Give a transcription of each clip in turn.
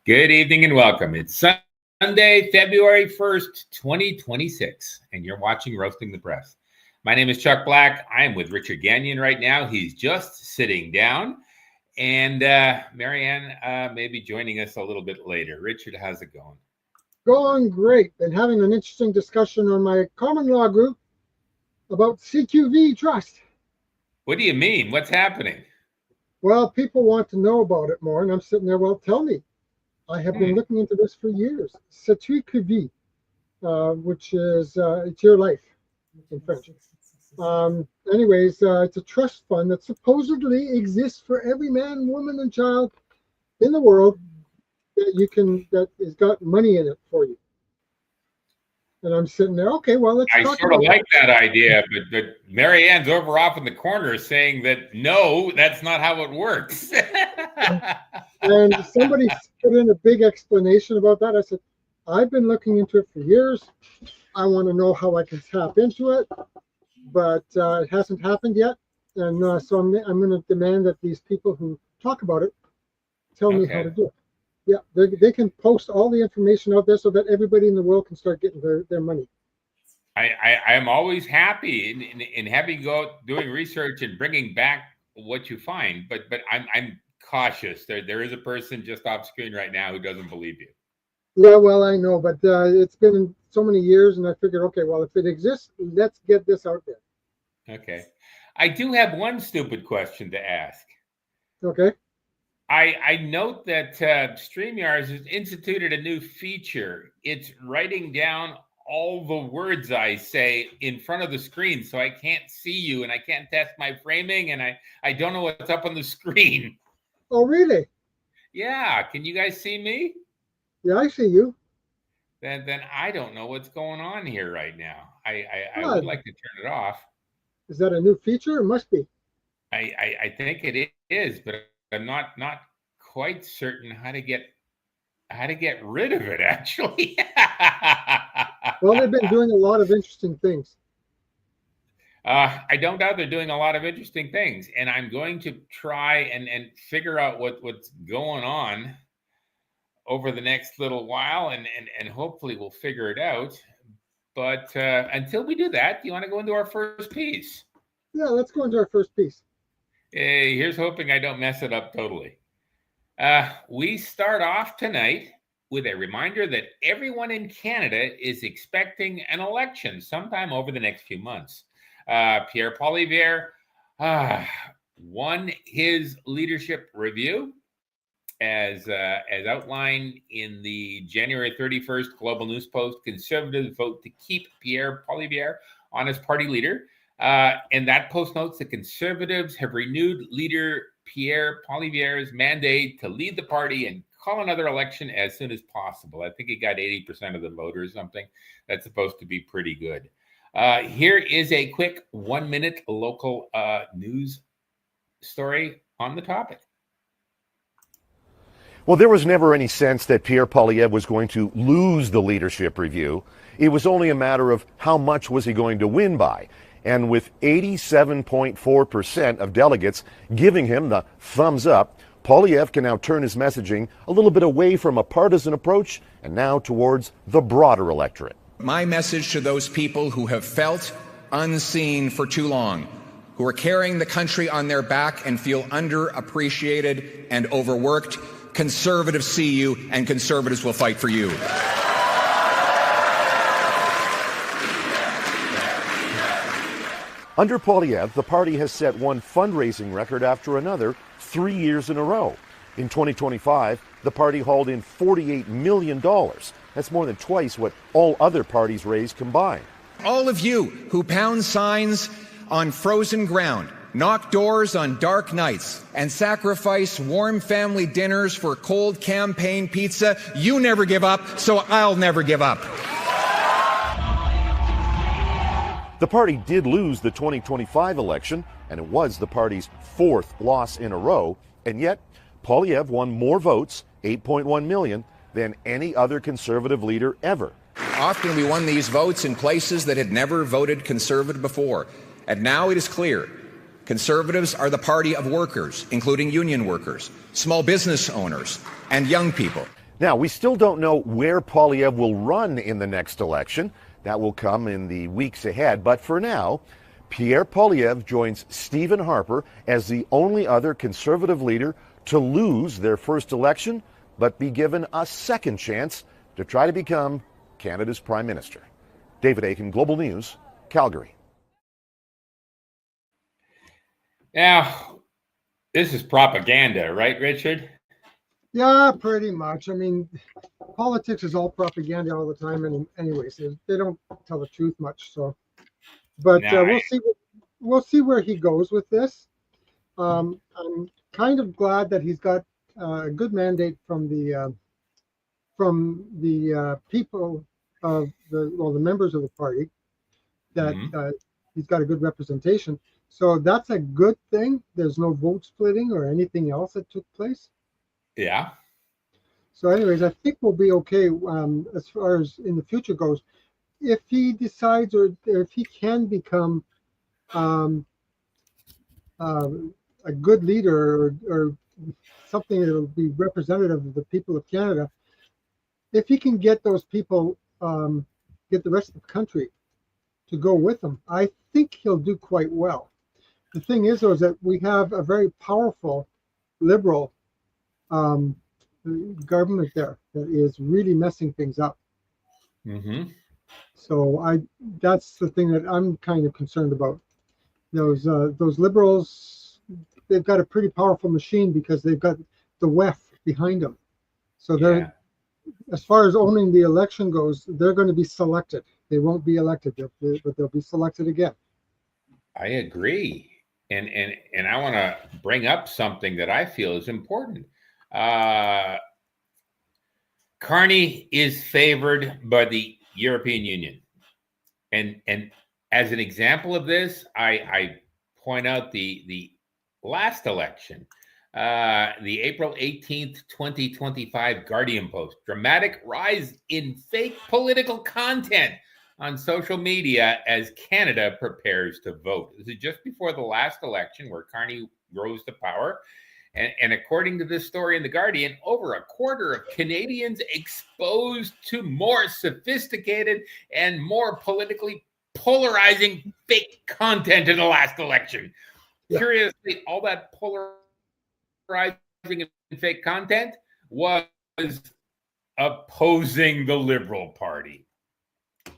Good evening and welcome. It's Sunday, February 1st, 2026, and you're watching Roasting the Press. My name is Chuck Black. I am with Richard Gagnon right now. He's just sitting down, and Marianne may be joining us a little bit later. Richard, how's it going? Going great. Been having an interesting discussion on my common law group about CQV trust. What do you mean? What's happening? Well, people want to know about it more, and I'm sitting there, well, tell me. I have been looking into this for years. CQV, which is it's your life in French. Anyways, it's a trust fund that supposedly exists for every man, woman, and child in the world that has got money in it for you. And I'm sitting there, okay, well, let's talk sort of like that idea, but Marianne's over off in the corner saying that, no, that's not how it works. And somebody put in a big explanation about that. I said, I've been looking into it for years. I want to know how I can tap into it, but it hasn't happened yet. And so I'm going to demand that these people who talk about it tell me how to do it. Yeah, they can post all the information out there so that everybody in the world can start getting their money. I am always happy in having you go doing research and bringing back what you find, but I'm cautious. There is a person just off screen right now who doesn't believe you. Yeah, well, I know, but it's been so many years, and I figured, okay, well, if it exists, let's get this out there. Okay. I do have one stupid question to ask. Okay. I note that StreamYard has instituted a new feature. It's writing down all the words I say in front of the screen, so I can't see you, and I can't test my framing, and I don't know what's up on the screen. Oh, really? Yeah. Can you guys see me? Yeah, I see you. Then I don't know what's going on here right now. I would like to turn it off. Is that a new feature? It must be. I think it is, but I'm not quite certain how to get rid of it, actually. Well, they've been doing a lot of interesting things. I don't doubt they're doing a lot of interesting things, and I'm going to try and figure out what's going on over the next little while, and hopefully we'll figure it out. But until we do that, do you want to go into our first piece? Yeah, let's go into our first piece. Hey, here's hoping I don't mess it up totally. We start off tonight with a reminder that everyone in Canada is expecting an election sometime over the next few months. Pierre Poilievre won his leadership review as outlined in the January 31st Global News Post. Conservatives vote to keep Pierre Poilievre on as party leader. And that post notes that Conservatives have renewed leader Pierre Poilievre's mandate to lead the party and call another election as soon as possible. I think he got 80% of the vote or something. That's supposed to be pretty good. Here is a quick 1-minute local news story on the topic. Well, there was never any sense that Pierre Poilievre was going to lose the leadership review. It was only a matter of how much was he going to win by. And with 87.4% of delegates giving him the thumbs up, Poilievre can now turn his messaging a little bit away from a partisan approach and now towards the broader electorate. My message to those people who have felt unseen for too long, who are carrying the country on their back and feel underappreciated and overworked, Conservatives see you and Conservatives will fight for you. Under Poilievre, the party has set one fundraising record after another 3 years in a row. In 2025, the party hauled in $48 million. That's more than twice what all other parties raised combined. All of you who pound signs on frozen ground, knock doors on dark nights, and sacrifice warm family dinners for cold campaign pizza, you never give up, so I'll never give up. The party did lose the 2025 election, and it was the party's fourth loss in a row, and yet Poilievre won more votes, 8.1 million, than any other Conservative leader ever. Often we won these votes in places that had never voted Conservative before, and now it is clear Conservatives are the party of workers, including union workers, small business owners, and young people. Now, we still don't know where Poilievre will run in the next election. That will come in the weeks ahead. But for now, Pierre Poilievre joins Stephen Harper as the only other Conservative leader to lose their first election, but be given a second chance to try to become Canada's Prime Minister. David Akin, Global News, Calgary. Now, this is propaganda, right, Richard? Yeah, pretty much. I mean, politics is all propaganda all the time, and anyways, they don't tell the truth much. So, but Nah. we'll see. We'll see where he goes with this. I'm kind of glad that he's got a good mandate from the people of the members of the party, that he's got a good representation. So that's a good thing. There's no vote splitting or anything else that took place. Yeah. So anyways, I think we'll be okay as far as in the future goes. If he decides, or if he can become a good leader, or something that will be representative of the people of Canada, if he can get those people, get the rest of the country to go with him, I think he'll do quite well. The thing is, though, is that we have a very powerful Liberal government there that is really messing things up. So that's the thing that I'm kind of concerned about. Those Liberals, they've got a pretty powerful machine because they've got the WEF behind them. So they're, as far as owning the election goes, they're going to be selected. They won't be elected, but they'll be selected again. I agree. And I want to bring up something that I feel is important. Carney is favored by the European Union. And as an example of this, I point out the last election, the April 18th, 2025 Guardian Post, dramatic rise in fake political content on social media as Canada prepares to vote. This is just before the last election where Carney rose to power. And according to this story in The Guardian, over a quarter of Canadians exposed to more sophisticated and more politically polarizing fake content in the last election. Yeah. Curiously, all that polarizing and fake content was opposing the Liberal Party.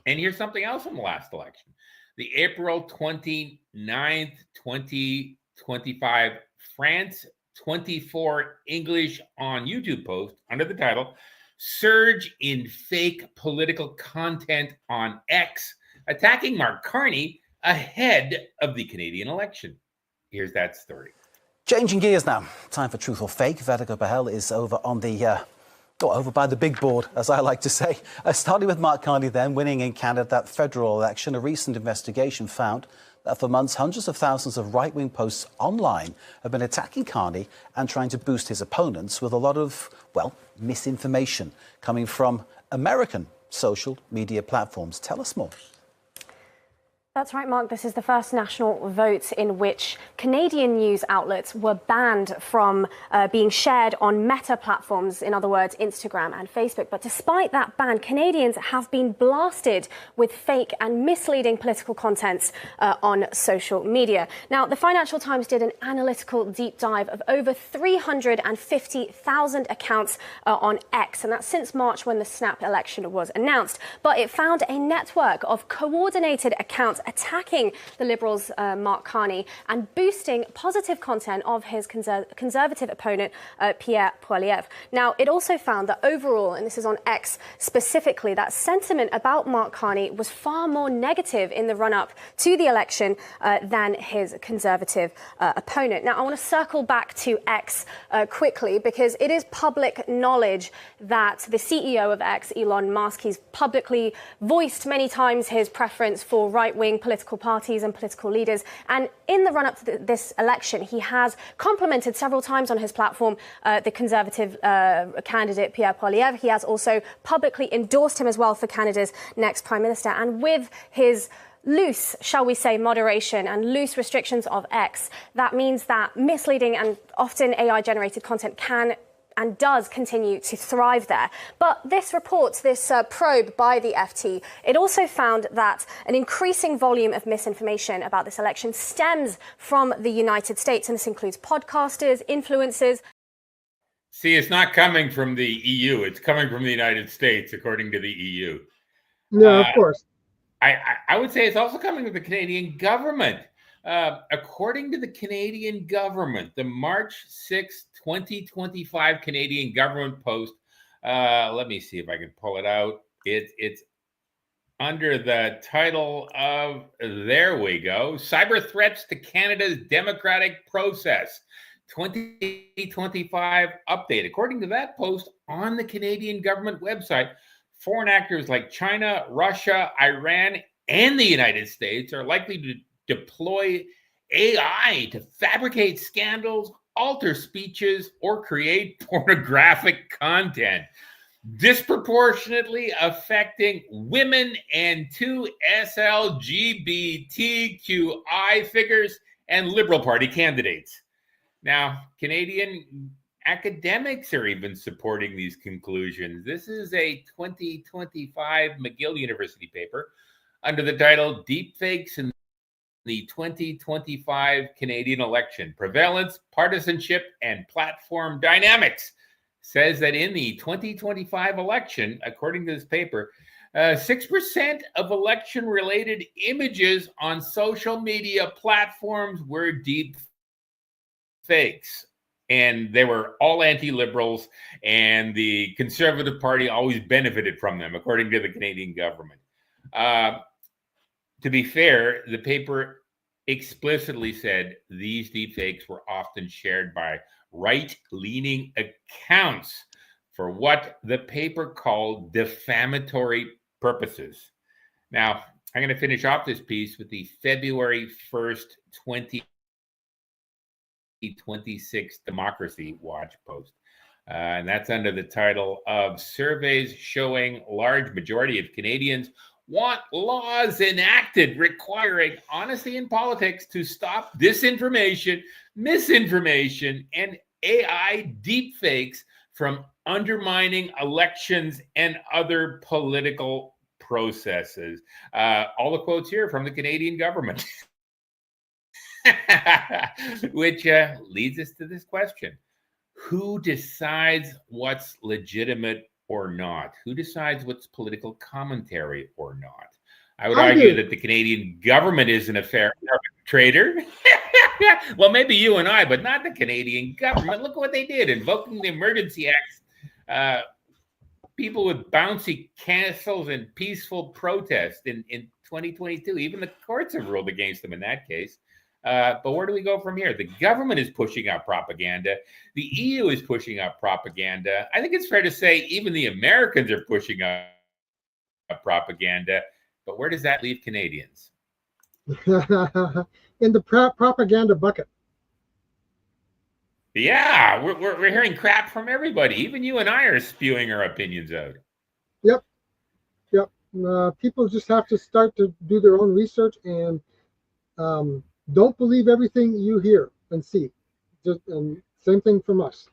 And here's something else from the last election. The April 29th, 2025 France 24 English on YouTube post under the title, Surge in Fake Political Content on X, attacking Mark Carney ahead of the Canadian election. Here's that story. Changing gears now. Time for Truth or Fake. Vedika Bahel is over on the... over by the big board, as I like to say. Starting with Mark Carney then, winning in Canada that federal election. A recent investigation found that for months, hundreds of thousands of right-wing posts online have been attacking Carney and trying to boost his opponents with a lot of, misinformation coming from American social media platforms. Tell us more. That's right, Mark. This is the first national vote in which Canadian news outlets were banned from being shared on Meta platforms, in other words, Instagram and Facebook. But despite that ban, Canadians have been blasted with fake and misleading political contents on social media. Now, the Financial Times did an analytical deep dive of over 350,000 accounts on X, and that's since March when the snap election was announced. But it found a network of coordinated accounts attacking the Liberals' Mark Carney and boosting positive content of his Conservative opponent, Pierre Poilievre. Now, it also found that overall, and this is on X specifically, that sentiment about Mark Carney was far more negative in the run-up to the election than his Conservative opponent. Now, I want to circle back to X quickly because it is public knowledge that the CEO of X, Elon Musk, he's publicly voiced many times his preference for right-wing political parties and political leaders. And in the run-up to this election, he has complimented several times on his platform the Conservative candidate, Pierre Poilievre. He has also publicly endorsed him as well for Canada's next Prime Minister. And with his loose, shall we say, moderation and loose restrictions of X, that means that misleading and often AI-generated content can and does continue to thrive there. But this report, this probe by the FT, it also found that an increasing volume of misinformation about this election stems from the United States, and this includes podcasters, influencers. See, it's not coming from the EU. It's coming from the United States, according to the EU. No, of course. I would say it's also coming from the Canadian government. According to the Canadian government, the March 6, 2025 Canadian government post, let me see if I can pull it out. It's under the title of, there we go, Cyber Threats to Canada's Democratic Process, 2025 update. According to that post on the Canadian government website, foreign actors like China, Russia, Iran, and the United States are likely to deploy AI to fabricate scandals, alter speeches, or create pornographic content, disproportionately affecting women and 2 SLGBTQI figures and Liberal Party candidates. Now, Canadian academics are even supporting these conclusions. This is a 2025 McGill University paper under the title Deepfakes in the 2025 Canadian Election, Prevalence, Partisanship, and Platform Dynamics. Says that in the 2025 election, according to this paper, 6% of election-related images on social media platforms were deep fakes. And they were all anti-liberals, and the Conservative Party always benefited from them, according to the Canadian government. To be fair, the paper explicitly said these deepfakes were often shared by right-leaning accounts for what the paper called defamatory purposes. Now, I'm going to finish off this piece with the February 1st, 2026 Democracy Watch post. And that's under the title of Surveys Showing Large Majority of Canadians Want Laws Enacted Requiring Honesty in Politics to Stop Disinformation, Misinformation, and AI Deepfakes from Undermining Elections and Other Political Processes. All the quotes here from the Canadian government. Which leads us to this question. Who decides what's legitimate or not? Who decides what's political commentary or not? I would argue that the Canadian government isn't a fair arbitrator. Well, maybe you and I, but not the Canadian government. Look at what they did, invoking the Emergency Act. People with bouncy castles and peaceful protest in 2022. Even the courts have ruled against them in that case. But where do we go from here? The government is pushing out propaganda. The EU is pushing out propaganda. I think it's fair to say even the Americans are pushing out propaganda. But where does that leave Canadians? In the propaganda bucket. Yeah, we're hearing crap from everybody. Even you and I are spewing our opinions out. Yep. People just have to start to do their own research and don't believe everything you hear and see. And same thing from us.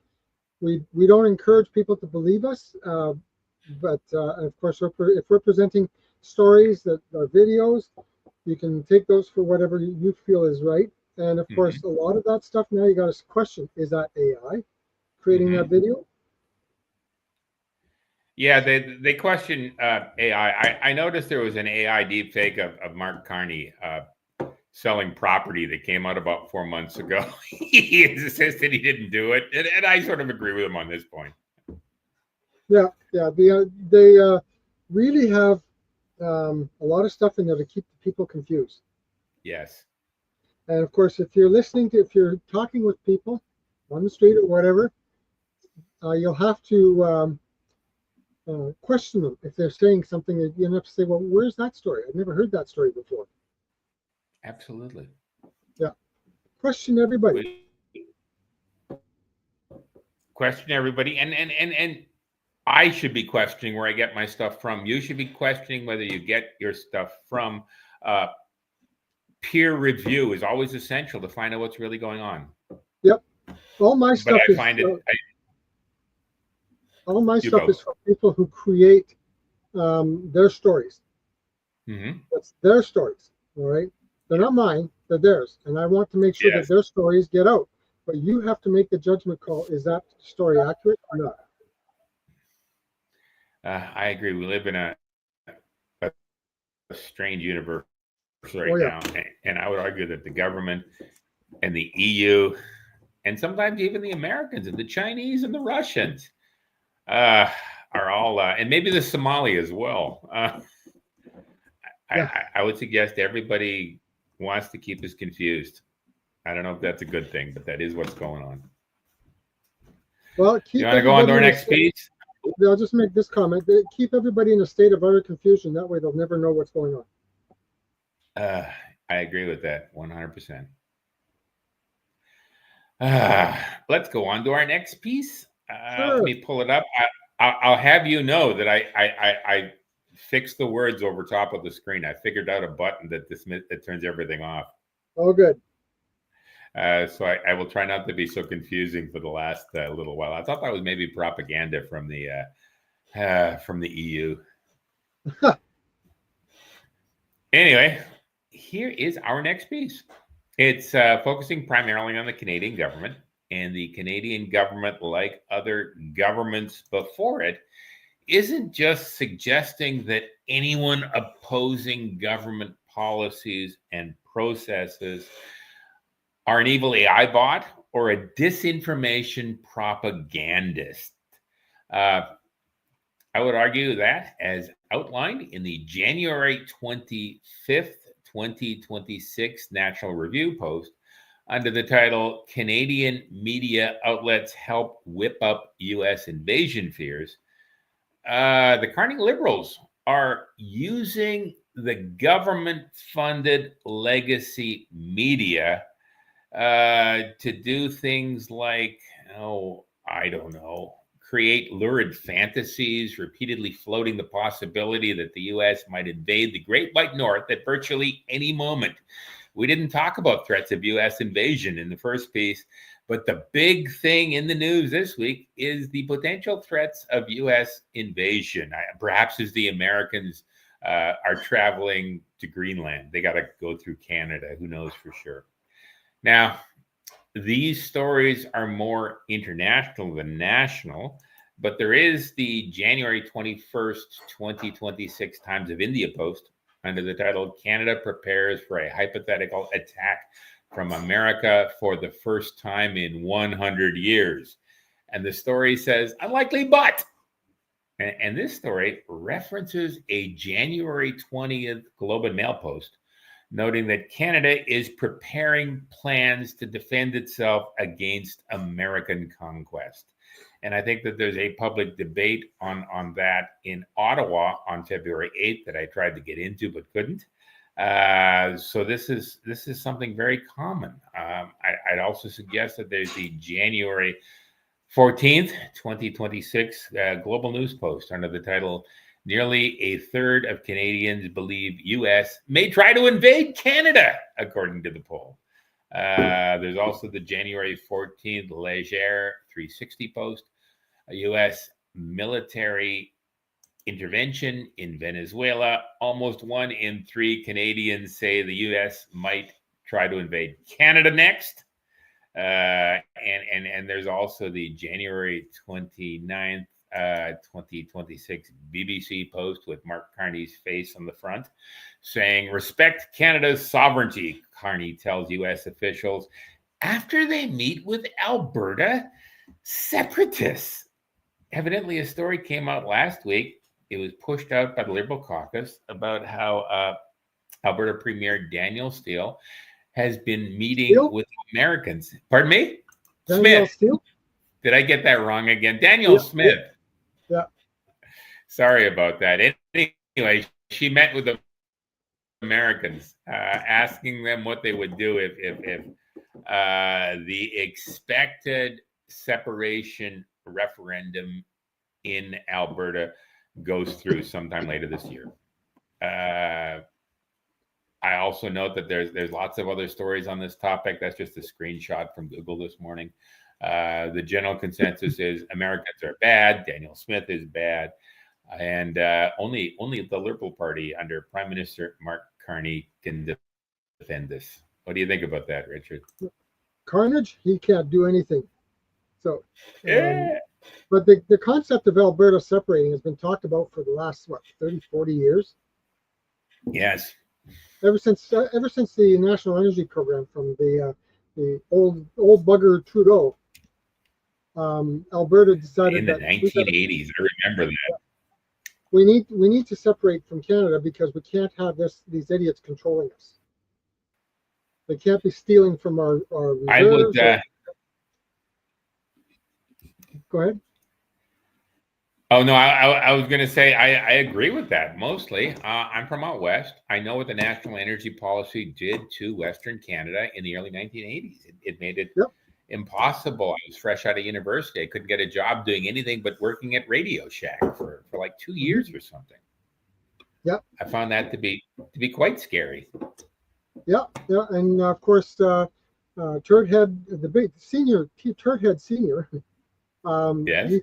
We don't encourage people to believe us, but of course, if we're presenting stories that are videos, you can take those for whatever you feel is right. And of course, a lot of that stuff now you got to question: is that AI creating that video? Yeah, they question AI. I noticed there was an AI deepfake of Mark Carney selling property that came out about 4 months ago. He insisted he didn't do it, and I sort of agree with him on this point. Yeah. They really have a lot of stuff in there to keep people confused. Yes. And of course, if you're talking with people on the street or whatever, you'll have to question them if they're saying something that you have to say, well, where's that story? I've never heard that story before. Absolutely. Yeah. Question everybody. Question everybody. And I should be questioning where I get my stuff from. You should be questioning whether you get your stuff from. Peer review is always essential to find out what's really going on. Yep. All my stuff but I find it. All my You stuff go. is for people who create their stories. Mm-hmm. That's their stories. All right. They're not mine. They're theirs. And I want to make sure that Yes. their stories get out. But you have to make the judgment call. Is that story accurate or not? I agree. We live in a strange universe right Oh, yeah. now. And I would argue that the government and the EU, and sometimes even the Americans and the Chinese and the Russians are all, and maybe the Somali as well. Yeah. I would suggest everybody wants to keep us confused. I don't know if that's a good thing, but that is what's going on. Well, keep You want to go on to our everybody in a next piece? I'll just make this comment. Keep everybody in a state of utter confusion. That way they'll never know what's going on. I agree with that 100%. Let's go on to our next piece. Sure. Let me pull it up. I'll have you know that I fixed the words over top of the screen. I figured out a button that turns everything off. Oh, good. So I will try not to be so confusing for the last little while. I thought that was maybe propaganda from the EU. Anyway, here is our next piece. It's focusing primarily on the Canadian government, and the Canadian government, like other governments before it, isn't just suggesting that anyone opposing government policies and processes are an evil AI bot or a disinformation propagandist. I would argue that, as outlined in the January 25th, 2026 National Review post under the title, Canadian Media Outlets Help Whip Up U.S. Invasion Fears, the Carney Liberals are using the government-funded legacy media to do things like, I don't know, create lurid fantasies, repeatedly floating the possibility that the U.S. might invade the Great White North at virtually any moment. We didn't talk about threats of U.S. invasion in the first piece, but the big thing in the news this week is the potential threats of U.S. invasion. Perhaps as the Americans are traveling to Greenland, they got to go through Canada. Who knows for sure? Now, these stories are more international than national, but there is the January 21st, 2026 Times of India post under the title, Canada Prepares for a Hypothetical Attack from America for the First Time in 100 Years. And the story says, unlikely but. And this story references a January 20th Globe and Mail post noting that Canada is preparing plans to defend itself against American conquest. And I think that there's a public debate on that in Ottawa on February 8th that I tried to get into but couldn't. So this is something very common. I'd also suggest that there's the January 14th, 2026 Global News post under the title, Nearly a third of Canadians believe U.S. may try to invade Canada, according to the poll. There's also the January 14th Leger 360 post, a U.S. military intervention in Venezuela. Almost 1 in 3 Canadians say the U.S. might try to invade Canada next. And there's also the January 29th, 2026 BBC post with Mark Carney's face on the front saying, respect Canada's sovereignty, Carney tells U.S. officials after they meet with Alberta separatists. Evidently, a story came out last week. It was pushed out by the Liberal caucus about how Alberta Premier Daniel Steele has been meeting with Americans. Pardon me? Daniel Smith. Steele? Did I get that wrong again? Daniel Smith. Yeah. Sorry about that. Anyway, she met with the Americans, asking them what they would do if the expected separation referendum in Alberta goes through sometime later this year. I also note that there's lots of other stories on this topic. That's just a screenshot from Google this morning. The general consensus is Americans are bad. Daniel Smith is bad, and only the Liberal Party under Prime Minister Mark Carney can defend this. What do you think about that, Richard? Carnage, he can't do anything. So, Yeah. but the concept of Alberta separating has been talked about for the last 30, 40 years. Yes. Ever since the National Energy Program from the old bugger Trudeau, Alberta decided In the that 1980s, I remember that. we need to separate from Canada because we can't have these idiots controlling us. They can't be stealing from our reserves. I would. Go ahead. Oh no, I was going to say I agree with that mostly. I'm from out west. I know what the National Energy Policy did to Western Canada in the early 1980s. It made it impossible. I was fresh out of university. I couldn't get a job doing anything but working at Radio Shack for like 2 years or something. Yep. I found that to be quite scary. Yeah, and of course, Turdhead, the big senior, Turdhead Senior, Yes.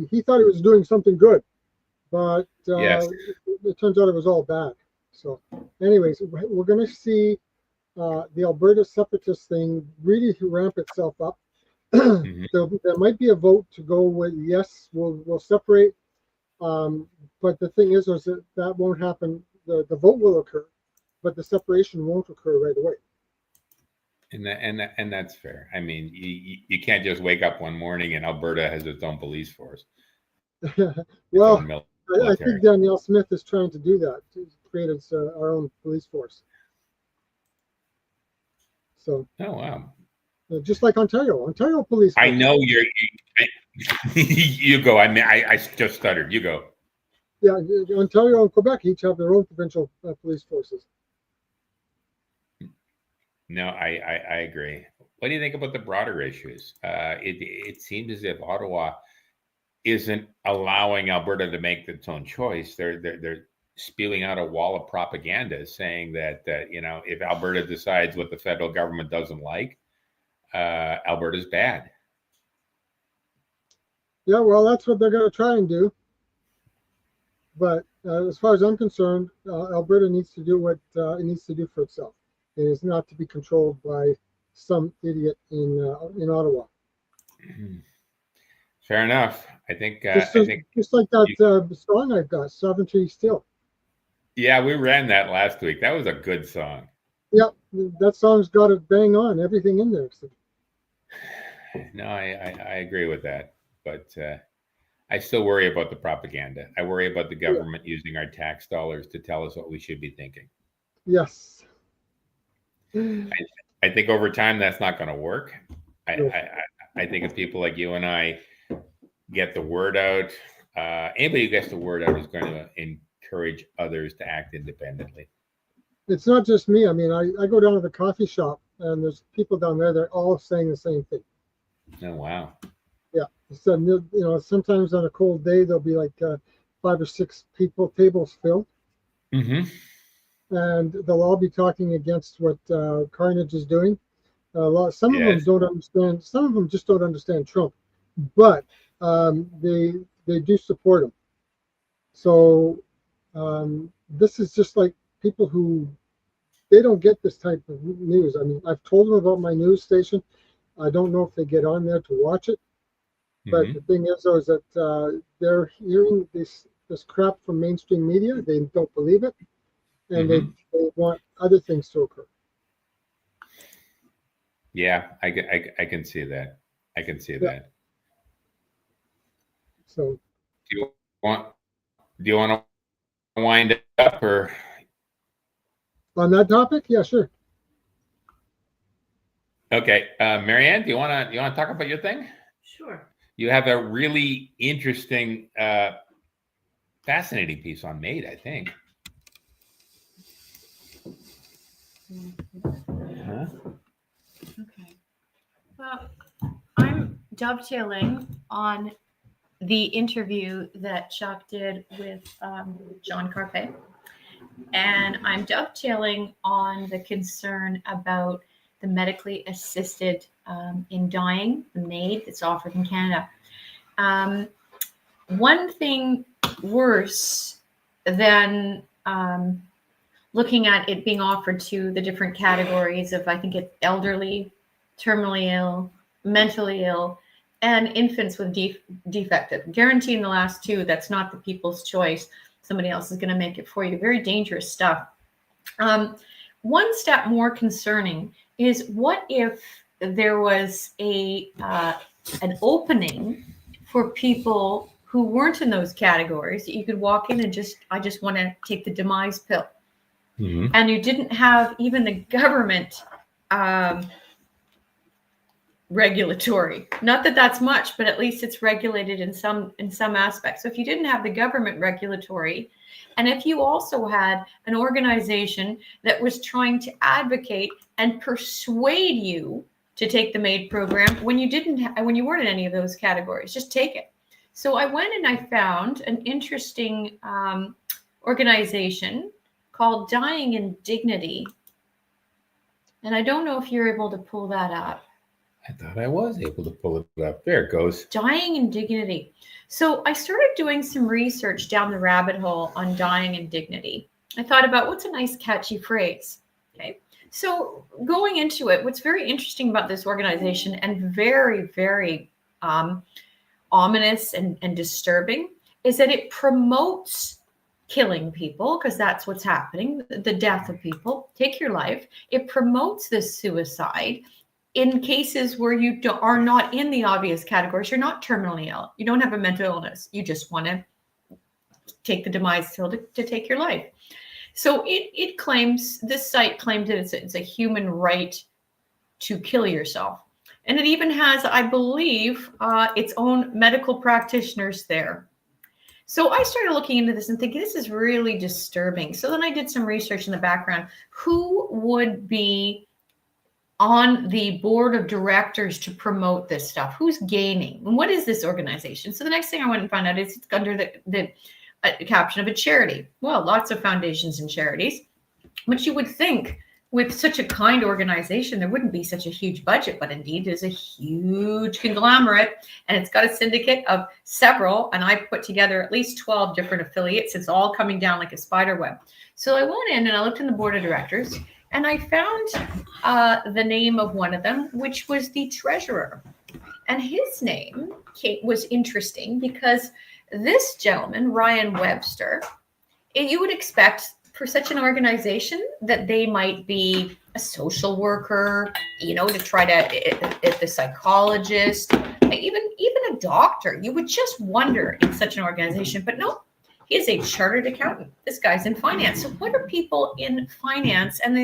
he thought he was doing something good, but Yes. it turns out it was all bad. So, anyways, we're going to see the Alberta separatist thing really ramp itself up. There might be a vote to go with yes, we'll separate, but the thing is that won't happen. The vote will occur, but the separation won't occur right away. And that's fair. I mean, you can't just wake up one morning and Alberta has its own police force. Well, I think Danielle Smith is trying to do that, to create our own police force. So. Oh wow. Just like Ontario police. I know you go. I mean, I just stuttered. You go. Yeah, Ontario and Quebec each have their own provincial police forces. No, I agree. What do you think about the broader issues? It seems as if Ottawa isn't allowing Alberta to make its own choice. They're spewing out a wall of propaganda saying that if Alberta decides what the federal government doesn't like, Alberta's bad. Yeah, well, that's what they're going to try and do. But as far as I'm concerned, Alberta needs to do what it needs to do for itself. It is not to be controlled by some idiot in Ottawa. Fair enough. I think just like that song I've got, Sovereignty Still. Yeah, we ran that last week. That was a good song. Yep, that song's got it bang on, everything in there. So. No, I agree with that, but I still worry about the propaganda. I worry about the government using our tax dollars to tell us what we should be thinking. Yes. I think over time that's not going to work. I think if people like you and I get the word out, anybody who gets the word out is going to encourage others to act independently. It's not just me. I mean, I go down to the coffee shop and there's people down there. They're all saying the same thing. Oh wow. Yeah. So sometimes on a cold day there'll be like 5 or 6 tables filled. Mm-hmm. And they'll all be talking against what Carnage is doing. Some of them don't understand. Some of them just don't understand Trump, but they do support him. So this is just like people who they don't get this type of news. I mean, I've told them about my news station. I don't know if they get on there to watch it, but the thing is, though, is that they're hearing this crap from mainstream media. They don't believe it. And they want other things to occur. Yeah, I can see that. I can see that. So, do you want to wind up or on that topic? Yeah, sure. Okay, Marianne, do you want to talk about your thing? Sure. You have a really interesting, fascinating piece on MAID, I think. Okay. Well, I'm dovetailing on the interview that Chuck did with John Carpe. and I'm dovetailing on the concern about the medically assisted in dying, the MAID that's offered in Canada. One thing worse than looking at it being offered to the different categories of, I think it's elderly, terminally ill, mentally ill, and infants with defective. Guaranteeing the last two, that's not the people's choice. Somebody else is going to make it for you. Very dangerous stuff. One step more concerning is, what if there was an opening for people who weren't in those categories, that you could walk in and I just want to take the demise pill. Mm-hmm. And you didn't have even the government regulatory. Not that that's much, but at least it's regulated in some aspects. So if you didn't have the government regulatory, and if you also had an organization that was trying to advocate and persuade you to take the MAID program when you weren't in any of those categories, just take it. So I went and I found an interesting organization called Dying in Dignity. And I don't know if you're able to pull that up. I thought I was able to pull it up. There it goes. Dying in Dignity. So I started doing some research down the rabbit hole on dying in dignity. I thought about, what's a nice catchy phrase? Okay. So going into it, what's very interesting about this organization, and very, very ominous and disturbing, is that it promotes killing people, because that's what's happening, the death of people. Take your life. It promotes this suicide in cases where you are not in the obvious categories. You're not terminally ill. You don't have a mental illness. You just want to take the demise pill to take your life. So it claims, this site claims that it's a human right to kill yourself. And it even has, I believe, its own medical practitioners there. So I started looking into this and thinking, this is really disturbing. So then I did some research in the background. Who would be on the board of directors to promote this stuff? Who's gaining? And what is this organization? So the next thing I went and found out is it's under the caption of a charity. Well, lots of foundations and charities, but you would think with such a kind organization, there wouldn't be such a huge budget, but indeed there's a huge conglomerate, and it's got a syndicate of several, and I put together at least 12 different affiliates. It's all coming down like a spider web. So I went in and I looked in the board of directors, and I found the name of one of them, which was the treasurer. And his name was interesting because this gentleman, Ryan Webster, you would expect for such an organization that they might be a social worker, to try to, if the psychologist, even a doctor. You would just wonder in such an organization, but no, he is a chartered accountant. This guy's in finance. So what are people in finance? And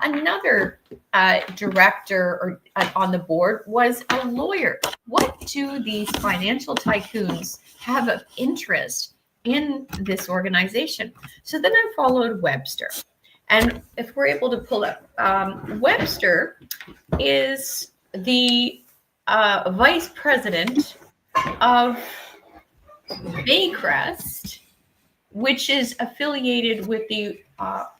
another director or on the board was a lawyer. What do these financial tycoons have of interest in this organization? So then I followed Webster. And if we're able to pull up, Webster is the vice president of Baycrest, which is affiliated with the, are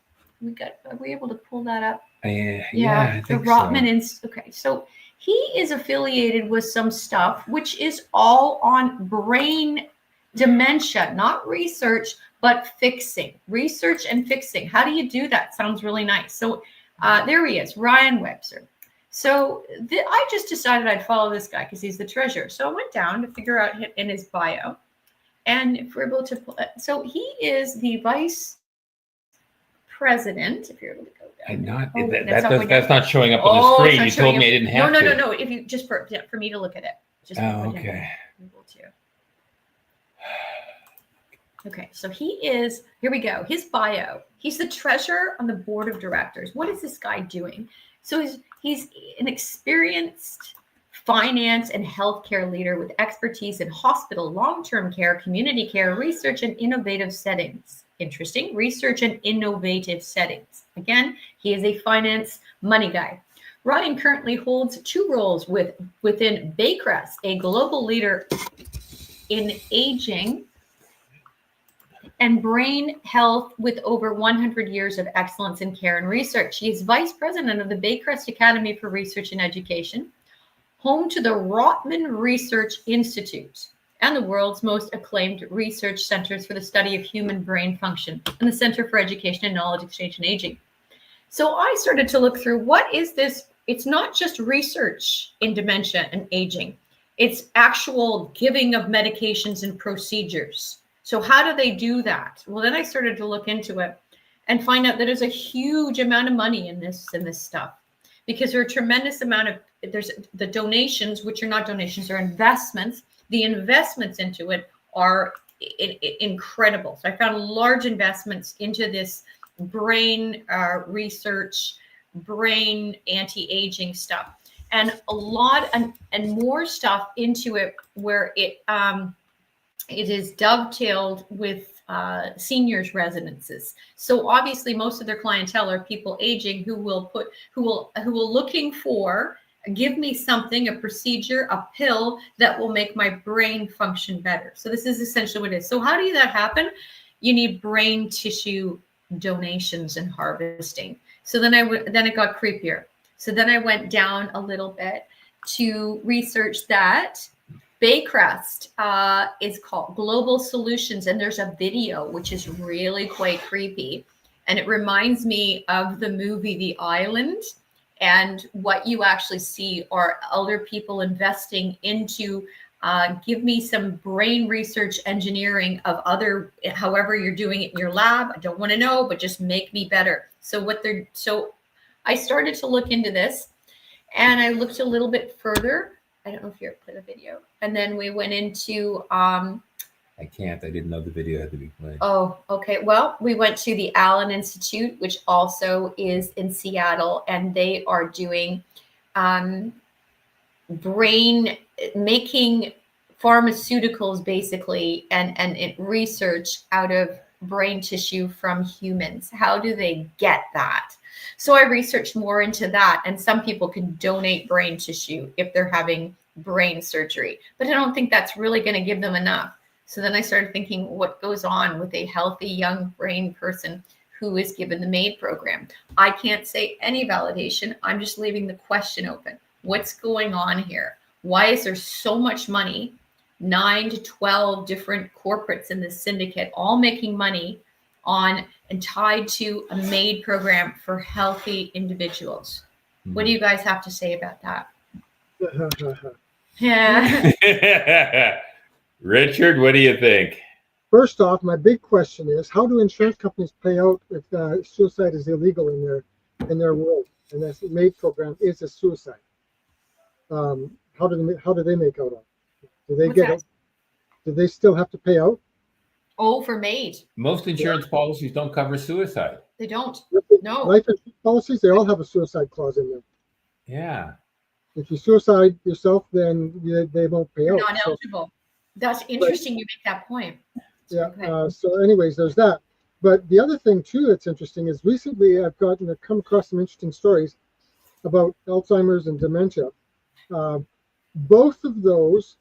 we able to pull that up? Yeah, the Rotman. Okay, so he is affiliated with some stuff, which is all on brain dementia, not research, but fixing. Research and fixing. How do you do that? Sounds really nice. So there he is, Ryan Webster. So I just decided I'd follow this guy because he's the treasurer. So I went down to figure out in his bio. And if we're able to, so he is the vice president. If you're able to go down. That's not showing up on the screen. You told me I didn't have to. No. If you just for me to look at it. Just okay. Okay, so he is, here we go, his bio. He's the treasurer on the board of directors. What is this guy doing? So he's an experienced finance and healthcare leader with expertise in hospital, long-term care, community care, research, and innovative settings. Interesting, research and innovative settings. Again, he is a finance money guy. Ryan currently holds 2 roles within Baycrest, a global leader in aging and brain health with over 100 years of excellence in care and research. She is vice president of the Baycrest Academy for Research and Education, home to the Rotman Research Institute and the world's most acclaimed research centers for the study of human brain function, and the Center for Education and Knowledge Exchange and Aging. So I started to look through, what is this? It's not just research in dementia and aging. It's actual giving of medications and procedures. So how do they do that? Well, then I started to look into it and find out that there's a huge amount of money in this stuff, because there are a tremendous amount of, there's the donations, which are not donations, they're investments. The investments into it are incredible. So I found large investments into this brain research, brain anti-aging stuff, and a lot and more stuff into it where it is dovetailed with seniors residences. So obviously most of their clientele are people aging who will looking for, give me something, a procedure, a pill that will make my brain function better. So this is essentially what it is. So how do that happen? You need brain tissue donations and harvesting. So then it got creepier. So then I went down a little bit to research that Baycrest is called Global Solutions, and there's a video which is really quite creepy, and it reminds me of the movie The Island. And what you actually see are elder people investing into give me some brain research engineering of other, however you're doing it in your lab. I don't want to know, but just make me better. So I started to look into this, and I looked a little bit further. I don't know if you're play the video. And then we went into I can't. I didn't know the video had to be played. Oh, okay. Well, we went to the Allen Institute, which also is in Seattle, and they are doing brain making pharmaceuticals basically, and research out of brain tissue from humans. How do they get that? So I researched more into that, and some people can donate brain tissue if they're having brain surgery, but I don't think that's really going to give them enough. So then I started thinking, what goes on with a healthy young brain person who is given the MAID program? I can't say any validation. I'm just leaving the question open. What's going on here? Why is there so much money? 9 to 12 different corporates in this syndicate, all making money on and tied to a MAID program for healthy individuals. What do you guys have to say about that? Yeah. Richard, what do you think? First off, my big question is, how do insurance companies pay out if suicide is illegal in their world, and this MAID program is a suicide? How do they make out on it? Do they get it? Do they still have to pay out? Oh, for MAID. Most insurance policies don't cover suicide. They don't. No. Life insurance policies, they all have a suicide clause in them. Yeah. If you suicide yourself, then they won't pay out. You're not eligible. That's interesting. You make that point. Yeah. Okay. So anyways, there's that. But the other thing too that's interesting is recently I've come across some interesting stories about Alzheimer's and dementia. Both of those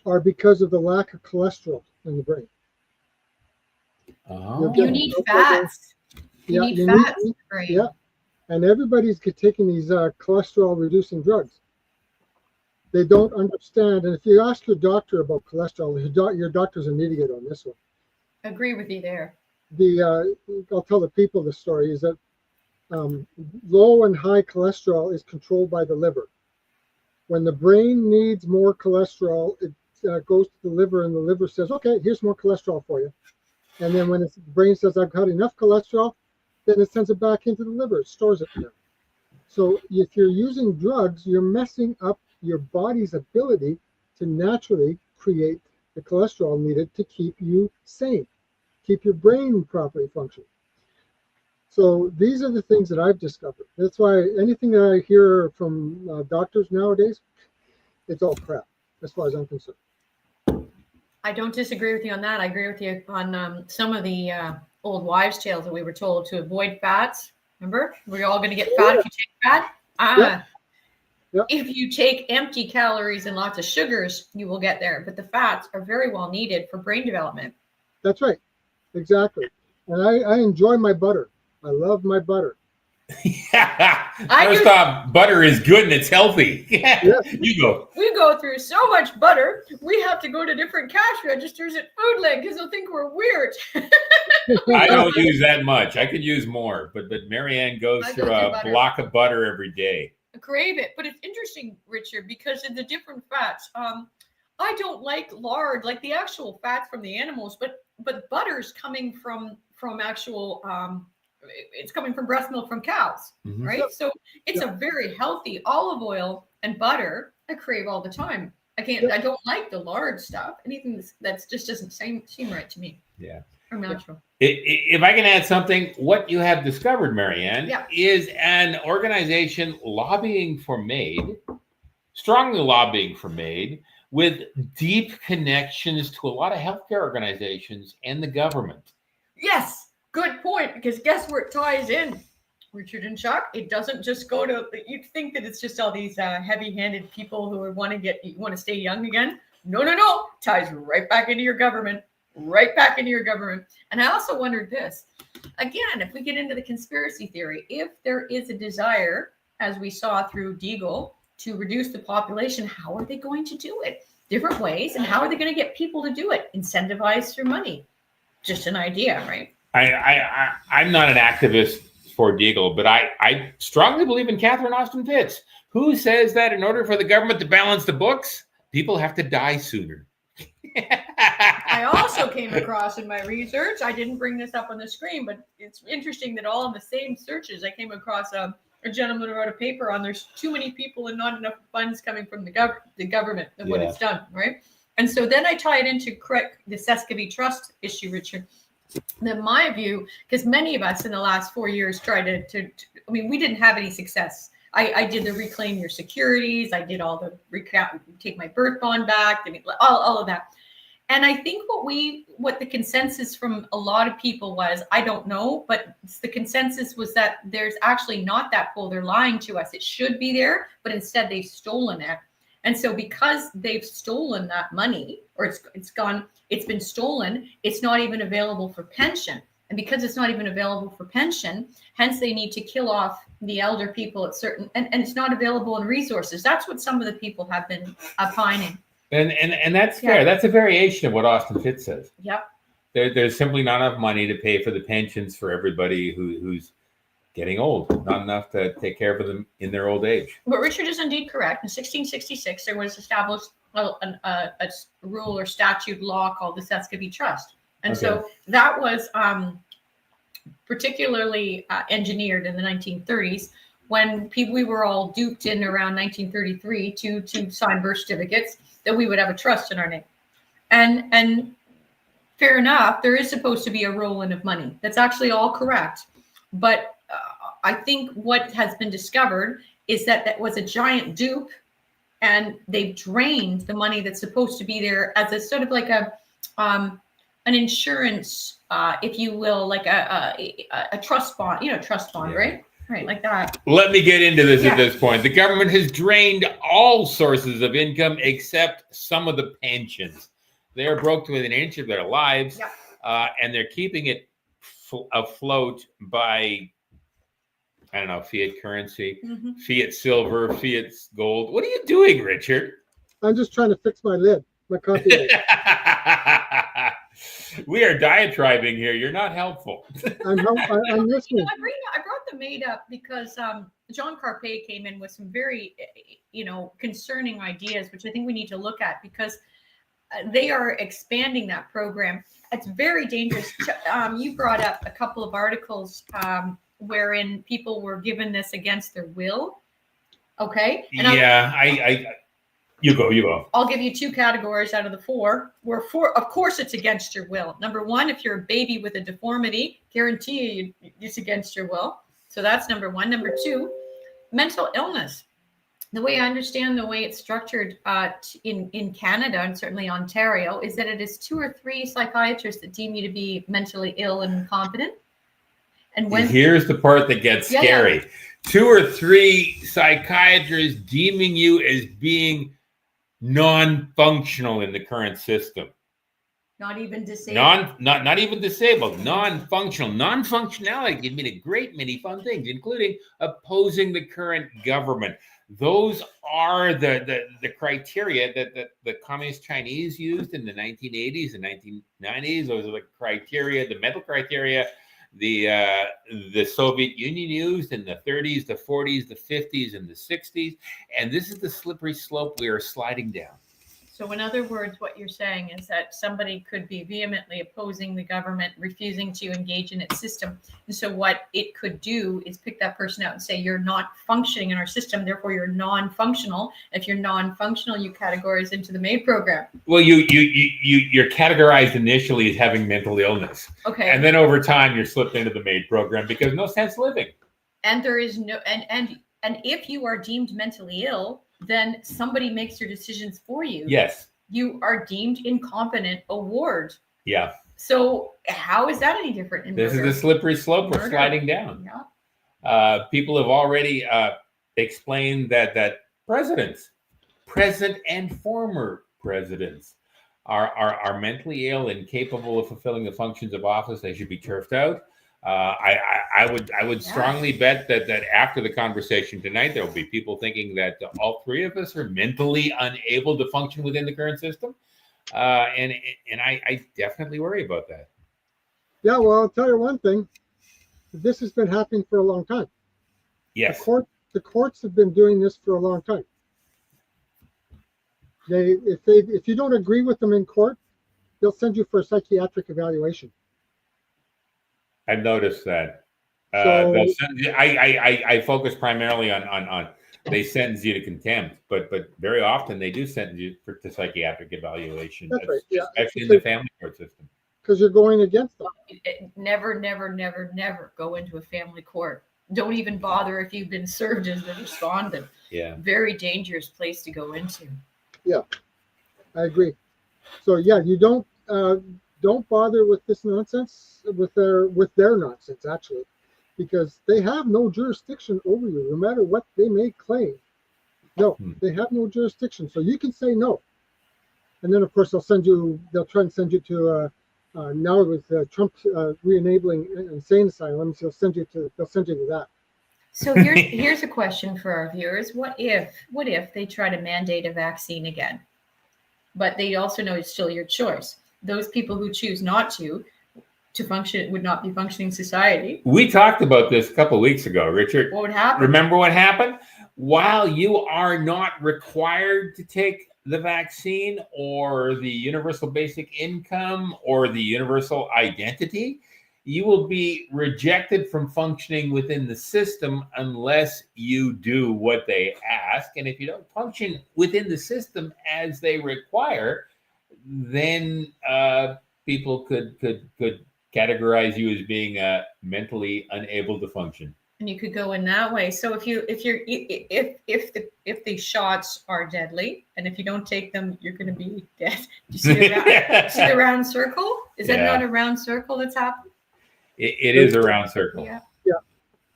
are because of the lack of cholesterol in the brain. Oh. You need fats. You need fats in the brain. Yeah. And everybody's taking these cholesterol reducing drugs. They don't understand. And if you ask your doctor about cholesterol, your doctor's an idiot on this one. I agree with you there. I'll tell the people the story is that low and high cholesterol is controlled by the liver. When the brain needs more cholesterol, it goes to the liver, and the liver says, okay, here's more cholesterol for you. And then when the brain says, I've got enough cholesterol, then it sends it back into the liver. It stores it there. So if you're using drugs, you're messing up your body's ability to naturally create the cholesterol needed to keep you sane, keep your brain properly functioning. So these are the things that I've discovered. That's why anything that I hear from doctors nowadays, it's all crap, as far as I'm concerned. I don't disagree with you on that. I agree with you on some of the old wives' tales that we were told to avoid fats. Remember, we're all going to get fat if you take fat. Yep. If you take empty calories and lots of sugars, you will get there. But the fats are very well needed for brain development. That's right. Exactly. And I enjoy my butter. I love my butter. First off, butter is good and it's healthy. You go. We go through so much butter, we have to go to different cash registers at Foodland because they'll think we're weird. I don't use that much. I could use more, but Marianne goes I through go a through butter. block of butter every day. I crave it, but it's interesting, Richard, because of the different fats. I don't like lard, like the actual fat from the animals, but butter's coming from actual. It's coming from breast milk from cows, right? So it's a very healthy olive oil and butter. I crave all the time. I don't like the lard stuff. Anything that's just doesn't seem right to me. Yeah. Or natural. If I can add something, what you have discovered, Marianne, is an organization lobbying for MAID, strongly lobbying for MAID, with deep connections to a lot of healthcare organizations and the government. Yes. Good point, because guess where it ties in, Richard and Chuck? It doesn't just go to, you'd think that it's just all these heavy-handed people who want to stay young again. No. Ties right back into your government, And I also wondered this, again, if we get into the conspiracy theory, if there is a desire, as we saw through Deagle, to reduce the population, how are they going to do it? Different ways, and how are they going to get people to do it? Incentivized through money. Just an idea, right? I'm not an activist for Deagle, but I strongly believe in Catherine Austin Fitts, who says that in order for the government to balance the books, people have to die sooner. I also came across in my research, I didn't bring this up on the screen, but it's interesting that all in the same searches, I came across a gentleman who wrote a paper on there's too many people and not enough funds coming from the government and what it's done, right? And so then I tie it into the Sescovy Trust issue, Richard. In my view, because many of us in the last 4 years tried to we didn't have any success. I did the reclaim your securities. I did all the take my birth bond back, all of that. And I think what the consensus from a lot of people was, I don't know, but the consensus was that there's actually not that full. They're lying to us. It should be there, but instead they've stolen it. And so because they've stolen that money, or it's been stolen, it's not even available for pension. And because it's not even available for pension, hence they need to kill off the elder people at certain, and it's not available in resources. That's what some of the people have been opining. And that's fair. That's a variation of what Austin Fitts says. Yep. There's simply not enough money to pay for the pensions for everybody who's getting old, not enough to take care of them in their old age. But Richard is indeed correct. In 1666, there was established a rule or statute law called the Sescovy Trust. And so that was particularly engineered in the 1930s when we were all duped in around 1933 to sign birth certificates that we would have a trust in our name. And fair enough, there is supposed to be a roll-in of money. That's actually all correct. But I think what has been discovered is that was a giant dupe, and they've drained the money that's supposed to be there as a sort of like an insurance, if you will, like a trust bond, trust bond, right? Right, like that. Let me get into this at this point. The government has drained all sources of income except some of the pensions. They're broke to within an inch of their lives, and they're keeping it afloat by, I don't know, fiat currency, fiat silver, fiat gold. What are you doing, Richard? I'm just trying to fix my lid, my coffee lid. We are diatribing here. You're not helpful. I'm listening. I brought the MAID up because John Carpay came in with some very, concerning ideas, which I think we need to look at because they are expanding that program. It's very dangerous. You brought up a couple of articles wherein people were given this against their will. Okay. And you go. I'll give you two categories out of the four. Of course, it's against your will. Number one, if you're a baby with a deformity, guarantee you it's against your will. So that's number one. Number two, mental illness. The way I understand the way it's structured in Canada and certainly Ontario is that it is 2 or 3 psychiatrists that deem you to be mentally ill and incompetent. And here's the part that gets scary. 2 or 3 psychiatrists deeming you as being non-functional in the current system. Not even disabled. Not even disabled, non-functional. Non-functionality can mean a great many fun things, including opposing the current government. Those are the criteria that the communist Chinese used in the 1980s and 1990s. Those are the criteria, the mental criteria the Soviet Union used in the 30s, the 40s, the 50s, and the 60s. And this is the slippery slope we are sliding down. So in other words, what you're saying is that somebody could be vehemently opposing the government, refusing to engage in its system. And so what it could do is pick that person out and say, you're not functioning in our system, therefore you're non-functional. If you're non-functional, you categorize into the MAID program. Well, you're categorized initially as having mental illness. Okay. And then over time, you're slipped into the MAID program because no sense living. And there is no, and if you are deemed mentally ill, then somebody makes your decisions for you. Yes. You are deemed incompetent award. Yeah. So how is that any different in This murder? is the slippery slope we're Murder. sliding down. Yeah. People have already explained that presidents, present and former presidents, are mentally ill and capable of fulfilling the functions of office. They should be turfed out. I would strongly bet that after the conversation tonight, there will be people thinking that all three of us are mentally unable to function within the current system, and I definitely worry about that. Yeah, well, I'll tell you one thing. This has been happening for a long time. Yes. The courts have been doing this for a long time. If you don't agree with them in court, they'll send you for a psychiatric evaluation. I've noticed that. So- They'll send you, I focus primarily on they sentence you to contempt, but very often they do sentence you to psychiatric evaluation. That's right, yeah. Especially in the family court system. Because you're going against them. Never go into a family court. Don't even bother if you've been served as the respondent. Yeah. Very dangerous place to go into. Yeah, I agree. So yeah, you don't bother with this nonsense, with their nonsense actually, because they have no jurisdiction over you, no matter what they may claim. No, they have no jurisdiction. So you can say no, and then of course they'll try and send you to now with Trump re-enabling insane asylums, they'll send you to that. So here's a question for our viewers. What if they try to mandate a vaccine again? But they also know it's still your choice. Those people who choose not to function would not be functioning society. We talked about this a couple of weeks ago, Richard. What would happen? Remember what happened? While you are not required to take the vaccine or the universal basic income or the universal identity, you will be rejected from functioning within the system unless you do what they ask. And if you don't function within the system as they require, then people could categorize you as being mentally unable to function. And you could go in that way. So if the shots are deadly, and if you don't take them, you're going to be dead. You see the round circle? Is that not a round circle that's happened? It is a round circle. Yeah. Yeah.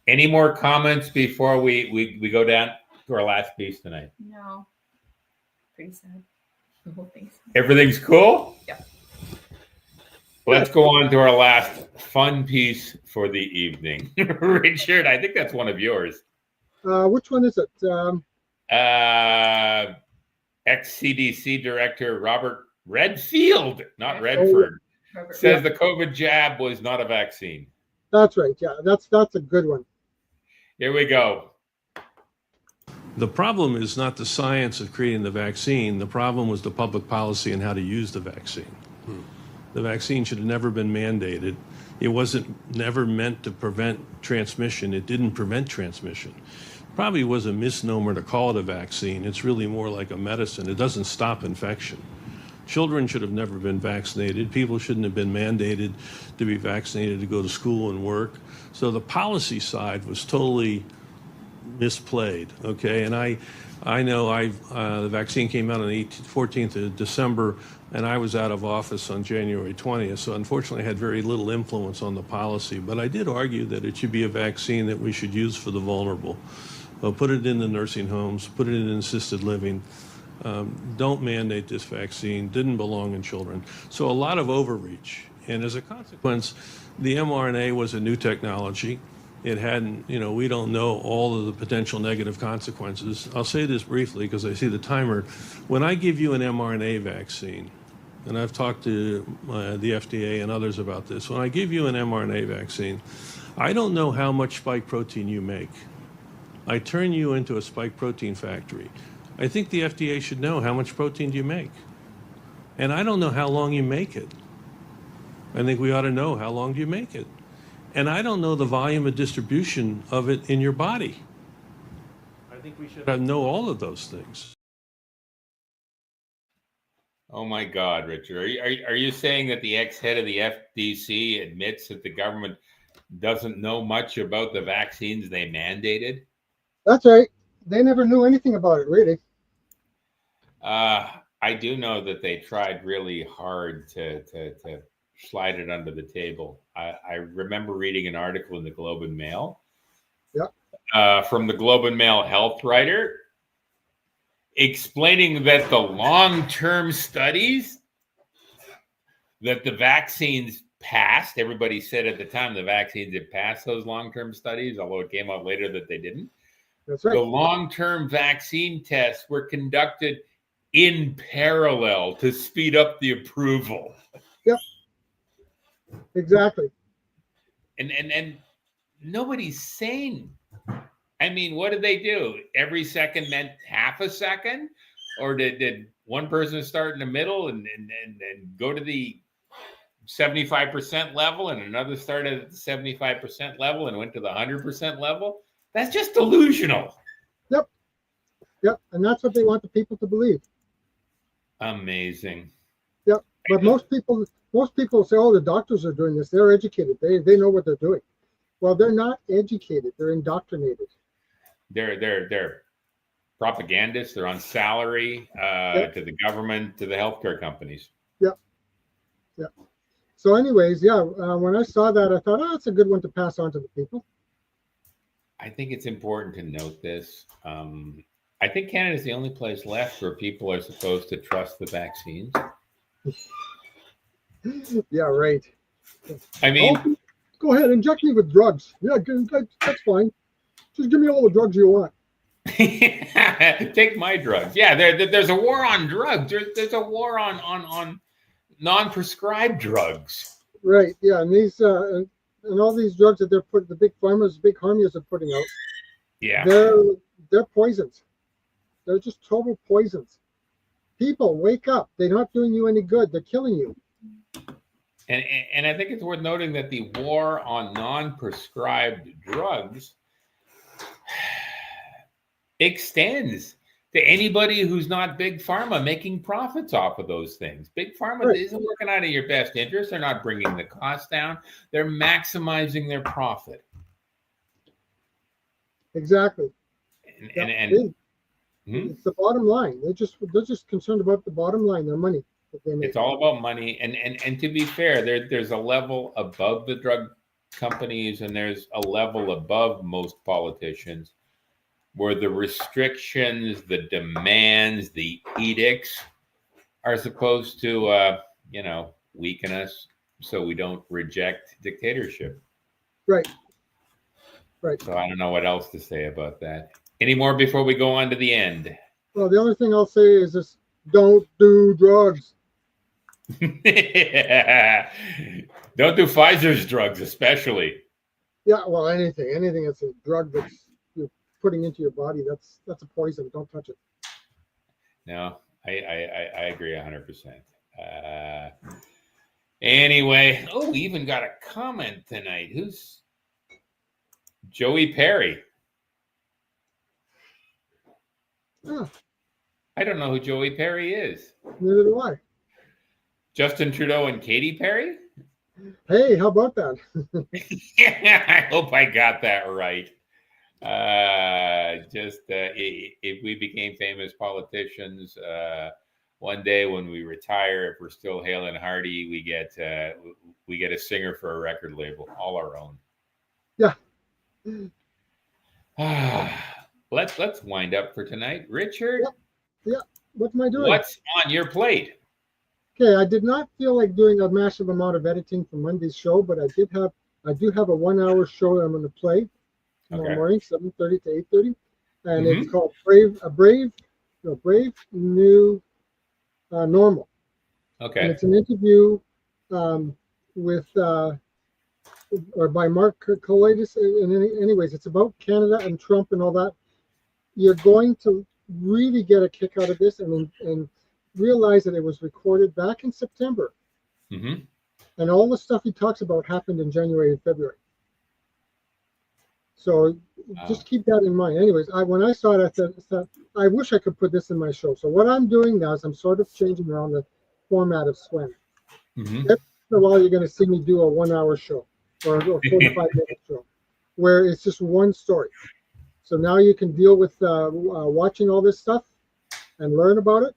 Any more comments before we go down to our last piece tonight? No. Pretty sad. The whole thing's sad. Everything's cool? Yeah. Let's go on to our last fun piece for the evening. Richard, I think that's one of yours. Which one is it? Ex-CDC Director Robert Redfield, not Redford, says the COVID jab was not a vaccine. That's right. Yeah, that's a good one. Here we go. The problem is not the science of creating the vaccine. The problem was the public policy and how to use the vaccine. The vaccine should have never been mandated. It wasn't never meant to prevent transmission. It didn't prevent transmission. Probably was a misnomer to call it a vaccine. It's really more like a medicine. It doesn't stop infection. Children should have never been vaccinated. People shouldn't have been mandated to be vaccinated to go to school and work. So the policy side was totally misplayed, okay? And I know the vaccine came out on the 14th of December, and I was out of office on January 20th, so unfortunately I had very little influence on the policy. But I did argue that it should be a vaccine that we should use for the vulnerable. Put it in the nursing homes, put it in assisted living, don't mandate this vaccine, didn't belong in children. So a lot of overreach. And as a consequence, the mRNA was a new technology. It hadn't, we don't know all of the potential negative consequences. I'll say this briefly because I see the timer. When I give you an mRNA vaccine, and I've talked to the FDA and others about this, when I give you an mRNA vaccine, I don't know how much spike protein you make. I turn you into a spike protein factory. I think the FDA should know how much protein do you make. And I don't know how long you make it. I think we ought to know how long do you make it. And I don't know the volume of distribution of it in your body. I think we should know all of those things. Oh my God, Richard. Are you saying that the ex-head of the FDC admits that the government doesn't know much about the vaccines they mandated? That's right. They never knew anything about it, really. I do know that they tried really hard to slide it under the table. I remember reading an article in the Globe and Mail. Yeah. From the Globe and Mail health writer, explaining that the long-term studies that the vaccines passed, everybody said at the time the vaccines had passed those long-term studies, although it came out later that they didn't. That's right. The long-term vaccine tests were conducted in parallel to speed up the approval. Yep. Exactly. And nobody's sane. I mean, what did they do? Every second meant half a second? Or did one person start in the middle and go to the 75% level and another started at the 75% level and went to the 100% level? That's just delusional. Yep. Yep. And that's what they want the people to believe. Amazing. Yep. But most people say, oh, the doctors are doing this. They're educated. They know what they're doing. Well, they're not educated. They're indoctrinated. They're propagandists. They're on salary Yep. to the government, to the healthcare companies. Yep. Yep. So anyways, when I saw that, I thought, oh, it's a good one to pass on to the people. I think it's important to note this. I think Canada is the only place left where people are supposed to trust the vaccines. Yeah, right. I mean, oh, go ahead, inject me with drugs. Yeah, that's fine. Just give me all the drugs you want. take my drugs. Yeah, there's a war on drugs. There's a war on non-prescribed drugs. Right. Yeah, and these and all these drugs that they're putting, the big pharmas, big harmias are putting out. Yeah. They're poisons. They're just total poisons. People, wake up. They're not doing you any good. They're killing you. And I think it's worth noting that the war on non-prescribed drugs extends to anybody who's not big pharma making profits off of those things. Big pharma isn't working out of your best interest. They're not bringing the cost down. They're maximizing their profit. Exactly. And it's the bottom line. They're just concerned about the bottom line, their money that they make. It's all about money. And to be fair, there's a level above the drug companies and there's a level above most politicians where the restrictions, the demands, the edicts are supposed to, weaken us so we don't reject dictatorship. Right. Right. So I don't know what else to say about that. Any more before we go on to the end? Well, the only thing I'll say is this: don't do drugs. Don't do Pfizer's drugs, especially. Yeah, well, anything that's a drug that's you're putting into your body, that's a poison. Don't touch it. No, I agree 100%. Anyway, we even got a comment tonight. Who's Joey Perry? Oh, I don't know who Joey Perry is. neither do I. Justin Trudeau and Katy Perry? Hey, how about that? I hope I got that right. If we became famous politicians, one day when we retire, if we're still hale and hearty, we get a singer for a record label, all our own. Yeah. Let's wind up for tonight, Richard. Yeah. What am I doing? What's on your plate? Okay, I did not feel like doing a massive amount of editing for Monday's show, but I do have a 1 hour show that I'm going to play tomorrow morning, 7:30 to 8:30, and it's called Brave New Normal. Okay. And it's an interview with or by Mark Kolitis. And anyways, it's about Canada and Trump and all that. You're going to really get a kick out of this and realize that it was recorded back in September. Mm-hmm. And all the stuff he talks about happened in January and February. So just keep that in mind. Anyways, when I saw it, I thought, I wish I could put this in my show. So what I'm doing now is I'm sort of changing around the format of Swen. Mm-hmm. Every once in a while, you're going to see me do a 1 hour show or a 45-minute show where it's just one story. So now you can deal with watching all this stuff and learn about it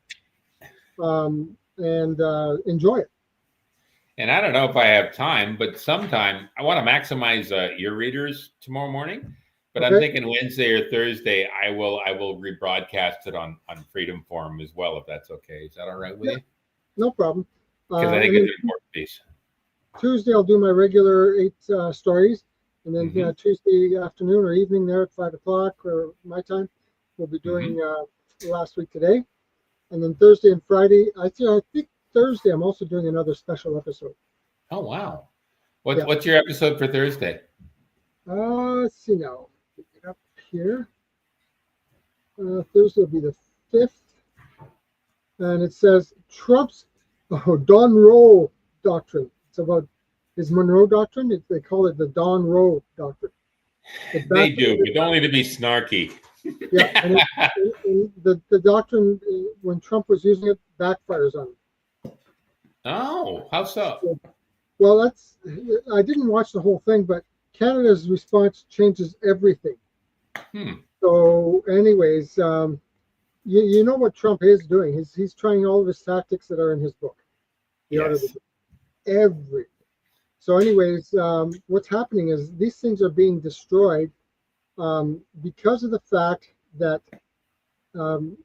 and enjoy it. And I don't know if I have time, but sometime I want to maximize your readers tomorrow morning. But I'm thinking Wednesday or Thursday, I will rebroadcast it on Freedom Forum as well, if that's okay. Is that all right with you? No problem. Because I think it's an important piece. Tuesday, I'll do my regular 8 stories. And then Tuesday afternoon or evening there at 5 o'clock or my time, we'll be doing Last Week Today. And then Thursday and Friday, I think Thursday, I'm also doing another special episode. Oh, wow. What's your episode for Thursday? Let's see now. Pick it up here. Thursday will be the 5th. And it says Trump's Don Roe Doctrine. It's about his Monroe Doctrine. They call it the Don Roe Doctrine. They do, but only to be snarky. Yeah, and the doctrine, when Trump was using it, backfires on him. Oh, how so? Well, I didn't watch the whole thing, but Canada's response changes everything. So anyways, you know what Trump is doing. He's trying all of his tactics that are in his book. Yes. Everything. So anyways, what's happening is these things are being destroyed because of the fact that the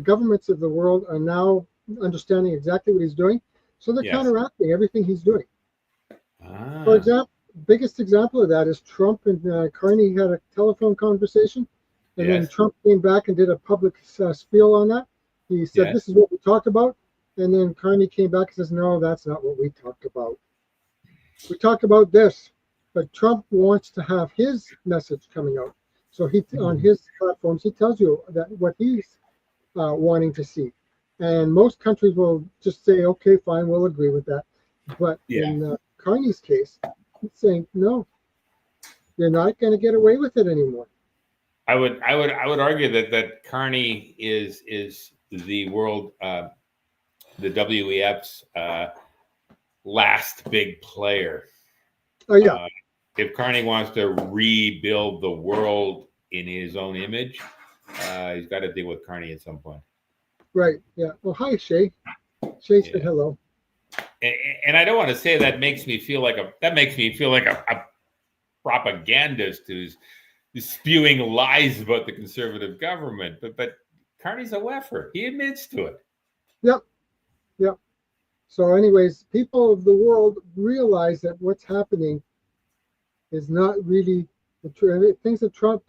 governments of the world are now understanding exactly what he's doing. So they're counteracting everything he's doing. For example, biggest example of that is Trump and Carney had a telephone conversation, and then Trump came back and did a public spiel on that. He said, this is what we talked about. And then Carney came back and says, no, that's not what we talked about. We talked about this, but Trump wants to have his message coming out. So on his platforms, he tells you that what he's wanting to see. And most countries will just say, okay, fine, we'll agree with that. But in Carney's case, he's saying, no, you're not going to get away with it anymore. I would argue that Carney is the world, the WEF's last big player. Oh yeah. If Carney wants to rebuild the world in his own image, he's got to deal with Carney at some point. Right. Yeah. Well, hi, Shay. Shay said hello. And I don't want to say that makes me feel like a propagandist who's spewing lies about the conservative government. But Carney's a WEFer. He admits to it. Yep. Yep. So anyways, people of the world realize that what's happening is not really the truth. Things that Trump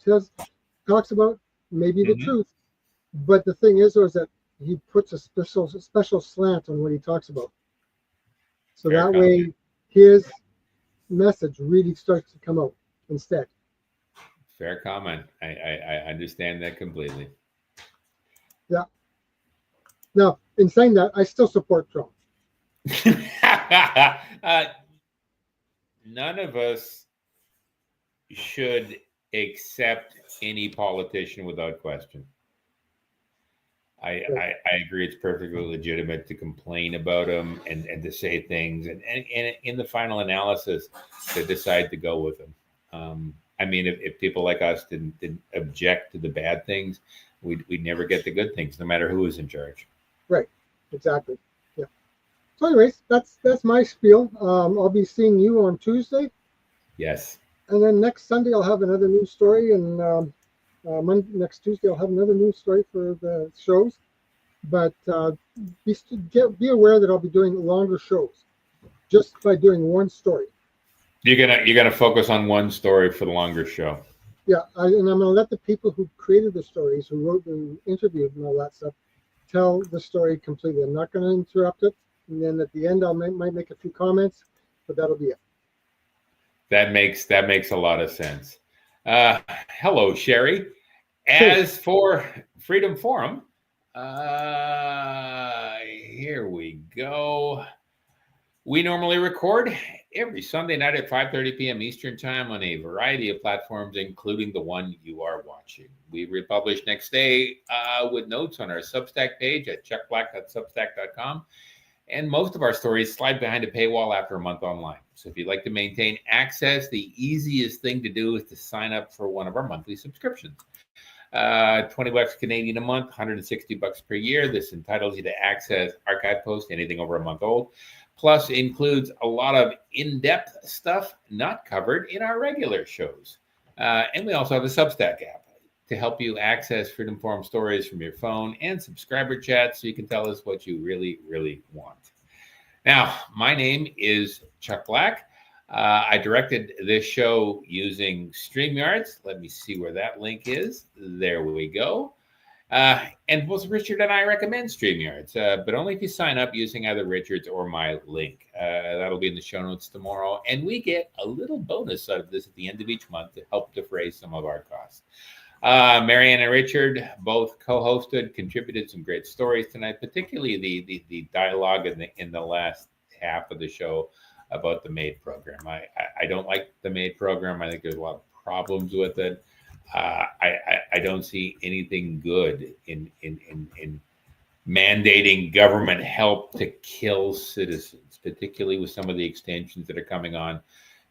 talks about may be the truth. But the thing is that he puts a special slant on what he talks about. So that way his message really starts to come out instead. Fair comment. I understand that completely. Yeah. Now, in saying that, I still support Trump. None of us should accept any politician without question. I agree. It's perfectly legitimate to complain about him and to say things and in the final analysis to decide to go with him. I mean, if people like us didn't object to the bad things, we'd never get the good things, no matter who is in charge. Right. Exactly. Yeah. So anyways, that's my spiel. I'll be seeing you on Tuesday. Yes. And then next Sunday, I'll have another news story and Next Tuesday, I'll have another news story for the shows. But be aware that I'll be doing longer shows just by doing one story. You're gonna focus on one story for the longer show. Yeah, and I'm going to let the people who created the stories, who wrote the interview and all that stuff, tell the story completely. I'm not going to interrupt it. And then at the end, I might make a few comments, but that'll be it. That makes a lot of sense. Hello, Sherry. As for Freedom Forum, here we go. We normally record every Sunday night at 5:30 p.m. Eastern Time on a variety of platforms, including the one you are watching. We republish next day with notes on our Substack page at chuckblack.substack.com. And most of our stories slide behind a paywall after a month online. So if you'd like to maintain access, the easiest thing to do is to sign up for one of our monthly subscriptions. $20 Canadian a month, $160 per year. This entitles you to access archive posts, anything over a month old. Plus includes a lot of in-depth stuff not covered in our regular shows. And we also have a Substack app to help you access Freedom Forum stories from your phone and subscriber chat so you can tell us what you really, really want. Now, my name is Chuck Black. I directed this show using StreamYards. Let me see where that link is. There we go. And both Richard and I recommend StreamYards, but only if you sign up using either Richard's or my link. That'll be in the show notes tomorrow. And we get a little bonus out of this at the end of each month to help defray some of our costs. Marianne and Richard both co-hosted, contributed some great stories tonight, particularly the dialogue in the last half of the show about the MAID program. I don't like the MAID program. I think there's a lot of problems with it. I don't see anything good in mandating government help to kill citizens, particularly with some of the extensions that are coming on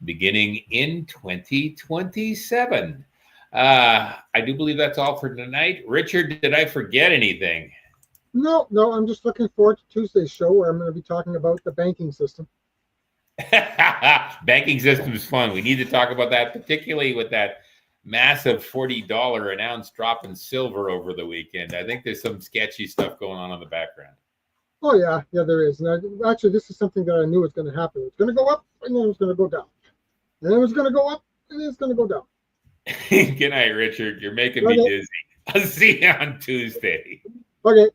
beginning in 2027. I do believe that's all for tonight. Richard, did I forget anything? No, I'm just looking forward to Tuesday's show where I'm going to be talking about the banking system. Banking system is fun. We need to talk about that, particularly with that massive $40 an ounce drop in silver over the weekend. I think there's some sketchy stuff going on in the background. Oh, yeah, there is. And actually, this is something that I knew was going to happen. It's going to go up, and then it's going to go down. And then it's going to go up, and then it's going to go down. Good night, Richard. You're making me dizzy. I'll see you on Tuesday. Okay.